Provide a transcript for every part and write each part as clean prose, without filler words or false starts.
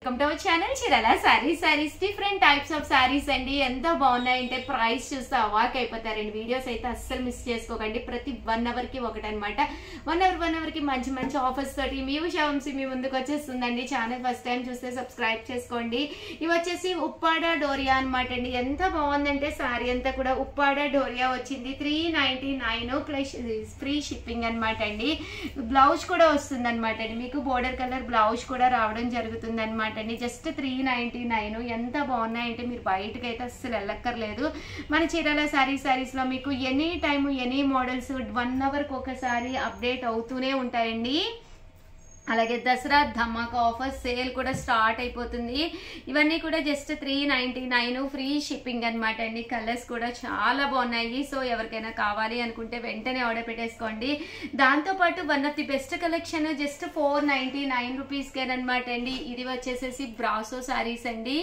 Welcome to our channel Chirala saris different types of saris అండి. ఎంత బాగున్నాయంటే price చూస్తే అవాక్ అయిపోతారండి. వీడియోస్ అయితే అస్సలు మిస్ చేసుకోకండి. ప్రతి 1 అవర్ కి ఒకటి అనమాట. 1 అవర్ కి మంచి మంచి ఆఫర్స్ తోటి మీ ఉషావంశీ మీ ముందుకు వచ్చేస్తుందండి. ఛానల్ ఫస్ట్ టైం చూస్తే సబ్స్క్రైబ్ చేసుకోండి. ఇవి వచ్చేసి ఉప్పాడ డోరియా అనమాట అండి. ఎంత బాగుందంటే సారీ అంతా కూడా ఉప్పాడ డోరియా వచ్చింది. 399 ప్లస్ ఫ్రీ షిప్పింగ్ అనమాట అండి. బ్లౌజ్ కూడా వస్తుంది అనమాట అండి. మీకు బోర్డర్ కలర్ బ్లౌజ్ కూడా రావడం జరుగుతుంది అనమాట అండి. జస్ట్ 399. ఎంత బాగున్నాయంటే మీరు బయటకు అయితే అస్సలు వెళ్ళక్కర్లేదు. మన చీరాల సారీస్ లో మీకు ఎనీ టైమ్ ఎనీ మోడల్స్ 1 అవర్కి ఒకసారి అప్డేట్ అవుతూనే ఉంటాయండి. అలాగే దసరా ధమాకా ఆఫర్ సేల్ కూడా స్టార్ట్ అయిపోతుంది. ఇవన్నీ కూడా జస్ట్ 399 ఫ్రీ షిప్పింగ్ అనమాట అండి. కలర్స్ కూడా చాలా బాగున్నాయి. సో ఎవరికైనా కావాలి అనుకుంటే వెంటనే ఆర్డర్ పెట్టేసుకోండి. దాంతోపాటు one of the best collection just 499 రూపీస్కేనమాట అండి. ఇది వచ్చేసేసి బ్రాసో శారీస్ అండి,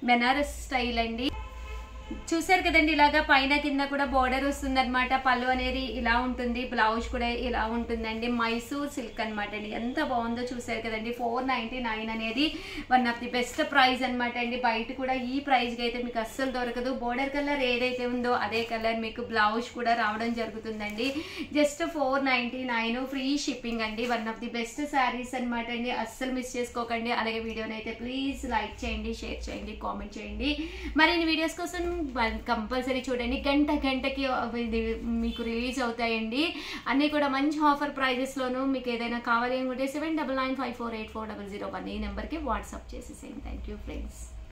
బెనారస్ స్టైల్ అండి. చూసారు కదండి, ఇలాగా పైన కింద కూడా బోర్డర్ వస్తుంది అనమాట. పళ్ళు అనేది ఇలా ఉంటుంది, బ్లౌజ్ కూడా ఇలా ఉంటుందండి. మైసూర్ సిల్క్ అనమాట అండి. ఎంత బాగుందో చూసారు కదండి. 499 అనేది one of the best price అనమాట అండి. బయట కూడా ఈ ప్రైస్కి అయితే మీకు అస్సలు దొరకదు. బోర్డర్ కలర్ ఏదైతే ఉందో అదే కలర్ మీకు బ్లౌజ్ కూడా రావడం జరుగుతుందండి. జస్ట్ 499 ఫ్రీ షిప్పింగ్ అండి. One of the best saris అనమాట అండి. అస్సలు మిస్ చేసుకోకండి. అలాగే వీడియోని అయితే ప్లీజ్ లైక్ చేయండి, షేర్ చేయండి, కామెంట్ చేయండి. మరిన్ని వీడియోస్ కోసం కంపల్సరీ చూడండి. గంటకి మీకు రిలీజ్ అవుతాయండి. అన్నీ కూడా మంచి ఆఫర్ ప్రైజెస్ లోను. మీకు ఏదైనా కావాలి అనుకుంటే 7995484001 ఈ నెంబర్కి వాట్సాప్ చేసేసేయండి. Thank you friends.